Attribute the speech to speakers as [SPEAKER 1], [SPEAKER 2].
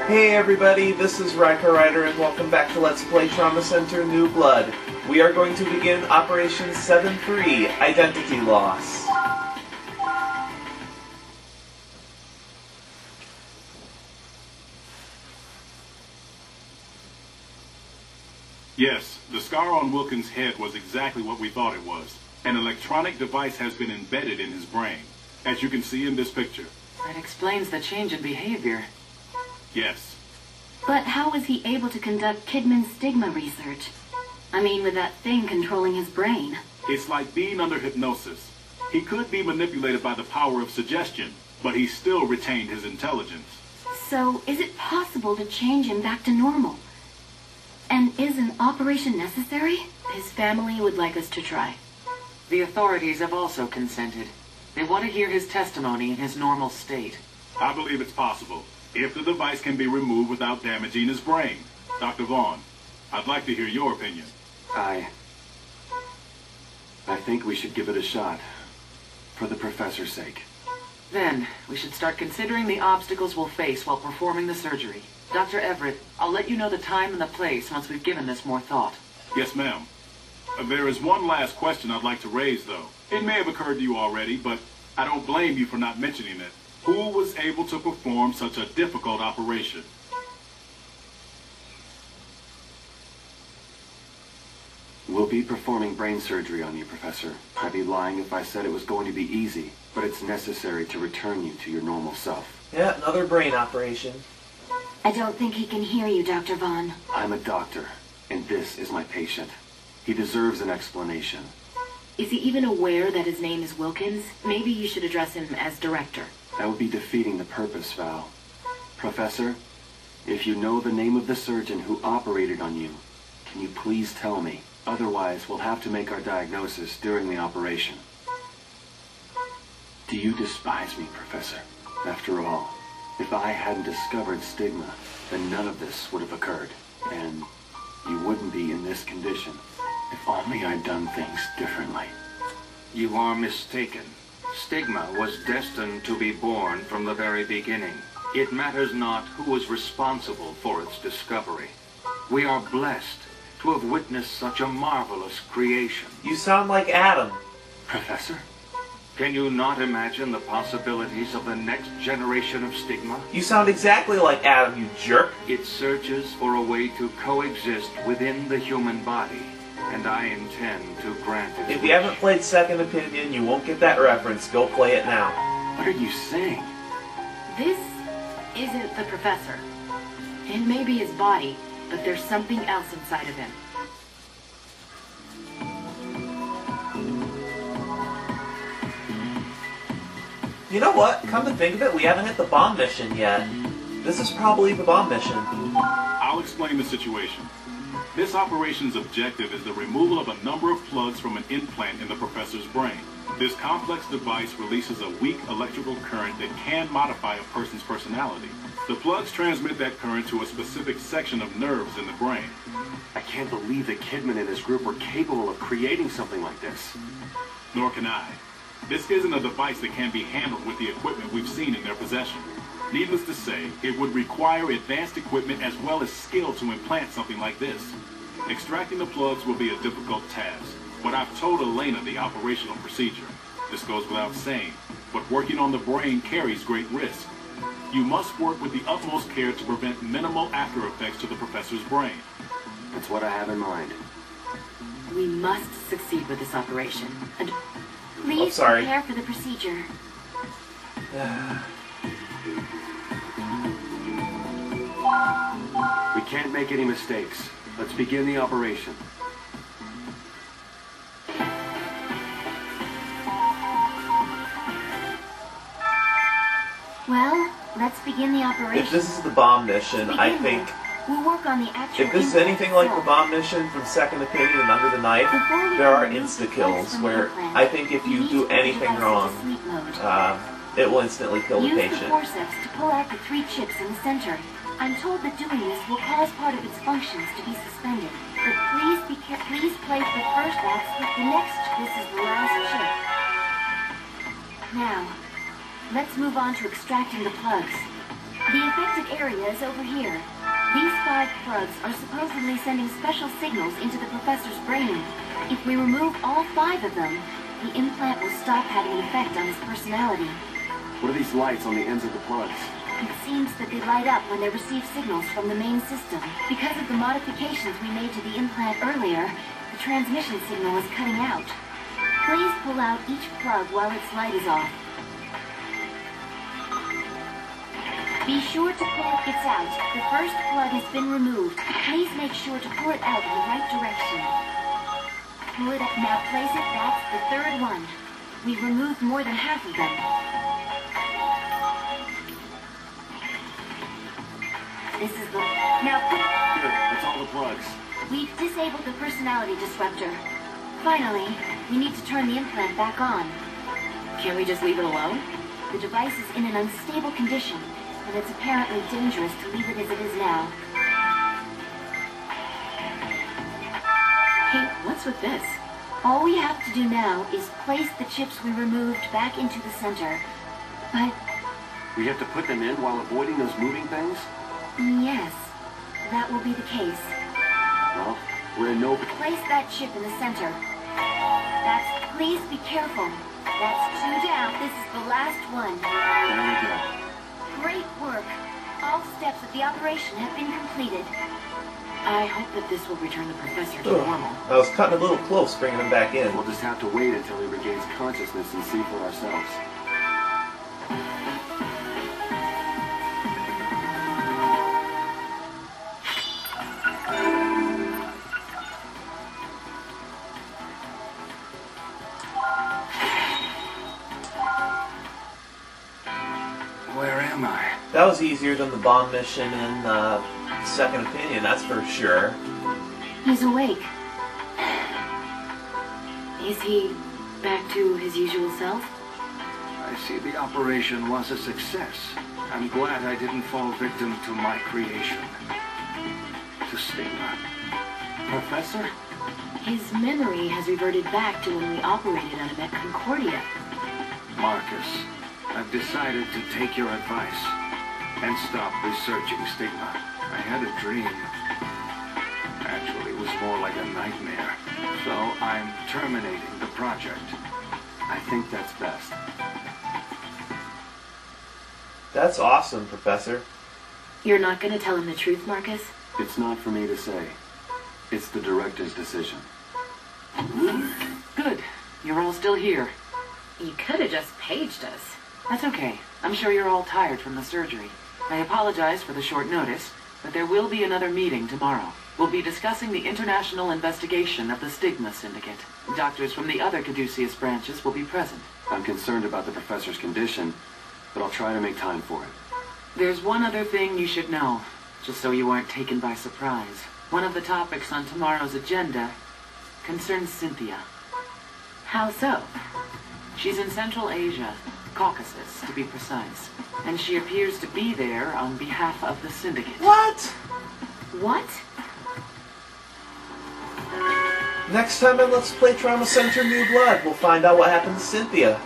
[SPEAKER 1] Hey everybody, this is Riker Rider and welcome back to Let's Play Trauma Center New Blood. We are going to begin Operation 7-3, Identity Loss.
[SPEAKER 2] Yes, the scar on Wilkins' head was exactly what we thought it was. An electronic device has been embedded in his brain, as you can see in this picture.
[SPEAKER 3] That explains the change in behavior.
[SPEAKER 2] Yes.
[SPEAKER 4] But how was he able to conduct Kidman's stigma research? I mean, with that thing controlling his brain.
[SPEAKER 2] It's like being under hypnosis. He could be manipulated by the power of suggestion, but he still retained his intelligence.
[SPEAKER 4] So, is it possible to change him back to normal? And is an operation necessary? His family would like us to try.
[SPEAKER 3] The authorities have also consented. They want to hear his testimony in his normal state.
[SPEAKER 2] I believe it's possible, if the device can be removed without damaging his brain. Dr. Vaughn, I'd like to hear your opinion.
[SPEAKER 5] I think we should give it a shot. For the professor's sake.
[SPEAKER 3] Then, we should start considering the obstacles we'll face while performing the surgery. Dr. Everett, I'll let you know the time and the place once we've given this more thought.
[SPEAKER 2] Yes, ma'am. There is one last question I'd like to raise, though. It may have occurred to you already, but I don't blame you for not mentioning it. Who was able to perform such a difficult operation?
[SPEAKER 5] We'll be performing brain surgery on you, Professor. I'd be lying if I said it was going to be easy, but it's necessary to return you to your normal self.
[SPEAKER 1] Yeah, another brain operation.
[SPEAKER 4] I don't think he can hear you, Dr. Vaughn.
[SPEAKER 5] I'm a doctor, and this is my patient. He deserves an explanation.
[SPEAKER 4] Is he even aware that his name is Wilkins? Maybe you should address him as director.
[SPEAKER 5] That would be defeating the purpose, Val. Professor, if you know the name of the surgeon who operated on you, can you please tell me? Otherwise, we'll have to make our diagnosis during the operation. Do you despise me, Professor? After all, if I hadn't discovered stigma, then none of this would have occurred. And you wouldn't be in this condition. If only I'd done things differently.
[SPEAKER 6] You are mistaken. Stigma was destined to be born from the very beginning. It matters not who was responsible for its discovery. We are blessed to have witnessed such a marvelous creation.
[SPEAKER 1] You sound like Adam.
[SPEAKER 5] Professor?
[SPEAKER 6] Can you not imagine the possibilities of the next generation of stigma?
[SPEAKER 1] You sound exactly like Adam, you jerk.
[SPEAKER 6] It searches for a way to coexist within the human body, and I intend to grant it.
[SPEAKER 1] If you haven't played Second Opinion, you won't get that reference. Go play it now.
[SPEAKER 5] What are you saying?
[SPEAKER 4] This isn't the professor. It may be his body, but there's something else inside of him.
[SPEAKER 1] You know what? Come to think of it, we haven't hit the bomb mission yet. This is probably the bomb mission.
[SPEAKER 2] I'll explain the situation. This operation's objective is the removal of a number of plugs from an implant in the professor's brain. This complex device releases a weak electrical current that can modify a person's personality. The plugs transmit that current to a specific section of nerves in the brain.
[SPEAKER 5] I can't believe that Kidman and his group were capable of creating something like this.
[SPEAKER 2] Nor can I. This isn't a device that can be handled with the equipment we've seen in their possession. Needless to say, it would require advanced equipment as well as skill to implant something like this. Extracting the plugs will be a difficult task, but I've told Elena the operational procedure. This goes without saying, but working on the brain carries great risk. You must work with the utmost care to prevent minimal after effects to the professor's brain.
[SPEAKER 5] That's what I have in mind.
[SPEAKER 4] We must succeed with this operation. And please prepare for the procedure.
[SPEAKER 5] We can't make any mistakes. Let's begin the operation.
[SPEAKER 4] Well, let's begin the operation.
[SPEAKER 1] If this is the bomb mission, I think...
[SPEAKER 4] We'll work on the actual
[SPEAKER 1] If this is anything like the bomb mission from Second Opinion and Under the Knife, there are insta-kills where I think if you do anything wrong, it will instantly kill the patient.
[SPEAKER 4] Use the forceps to pull out the 3 chips in the center. I'm told that doing this will cause part of its functions to be suspended. But please place the first box with the next. This is the last chip. Now, let's move on to extracting the plugs. The affected area is over here. These 5 plugs are supposedly sending special signals into the professor's brain. If we remove all 5 of them, the implant will stop having an effect on his personality.
[SPEAKER 5] What are these lights on the ends of the plugs?
[SPEAKER 4] It seems that they light up when they receive signals from the main system. Because of the modifications we made to the implant earlier, the transmission signal is cutting out. Please pull out each plug while its light is off. Be sure to pull it out. The first plug has been removed. Please make sure to pull it out in the right direction. Pull it up. Now place it. That's the 3rd one. We've removed more than half of them. This is the... Now put...
[SPEAKER 5] Good, that's all the plugs.
[SPEAKER 4] We've disabled the personality disruptor. Finally, we need to turn the implant back on.
[SPEAKER 3] Can't we just leave it alone?
[SPEAKER 4] The device is in an unstable condition, and it's apparently dangerous to leave it as it is now.
[SPEAKER 3] Hey, what's with this?
[SPEAKER 4] All we have to do now is place the chips we removed back into the center. But,
[SPEAKER 5] We have to put them in while avoiding those moving things?
[SPEAKER 4] yes, that will be the case.
[SPEAKER 5] Well, we're in no...
[SPEAKER 4] Place that chip in the center. Please be careful. That's 2 down. This is the last one.
[SPEAKER 5] There we go.
[SPEAKER 4] Great work. All steps of the operation have been completed.
[SPEAKER 3] I hope that this will return the professor to normal.
[SPEAKER 1] I was cutting a little close bringing him back in.
[SPEAKER 5] We'll just have to wait until he regains consciousness and see for ourselves.
[SPEAKER 6] Where am I?
[SPEAKER 1] That was easier than the bomb mission in Second Opinion, that's for sure.
[SPEAKER 4] He's awake.
[SPEAKER 3] Is he back to his usual self?
[SPEAKER 6] I see the operation was a success. I'm glad I didn't fall victim to my creation. To stigma.
[SPEAKER 5] Professor?
[SPEAKER 3] His memory has reverted back to when we operated on him at Concordia.
[SPEAKER 6] Marcus, I've decided to take your advice and stop researching stigma. I had a dream. Actually, it was more like a nightmare. So I'm terminating the project.
[SPEAKER 5] I think that's best.
[SPEAKER 1] That's awesome, Professor.
[SPEAKER 3] You're not going to tell him the truth, Marcus?
[SPEAKER 5] It's not for me to say. It's the director's decision.
[SPEAKER 3] Good. You're all still here.
[SPEAKER 7] You could have just paged us.
[SPEAKER 3] That's okay. I'm sure you're all tired from the surgery. I apologize for the short notice, but there will be another meeting tomorrow. We'll be discussing the international investigation of the Stigma Syndicate. Doctors from the other Caduceus branches will be present.
[SPEAKER 5] I'm concerned about the professor's condition, but I'll try to make time for it.
[SPEAKER 3] There's one other thing you should know, just so you aren't taken by surprise. One of the topics on tomorrow's agenda concerns Cynthia.
[SPEAKER 7] How so?
[SPEAKER 3] She's in Central Asia, Caucasus to be precise, and she appears to be there on behalf of the Syndicate.
[SPEAKER 1] What?
[SPEAKER 7] What?
[SPEAKER 1] Next time on Let's Play Trauma Center New Blood, we'll find out what happened to Cynthia.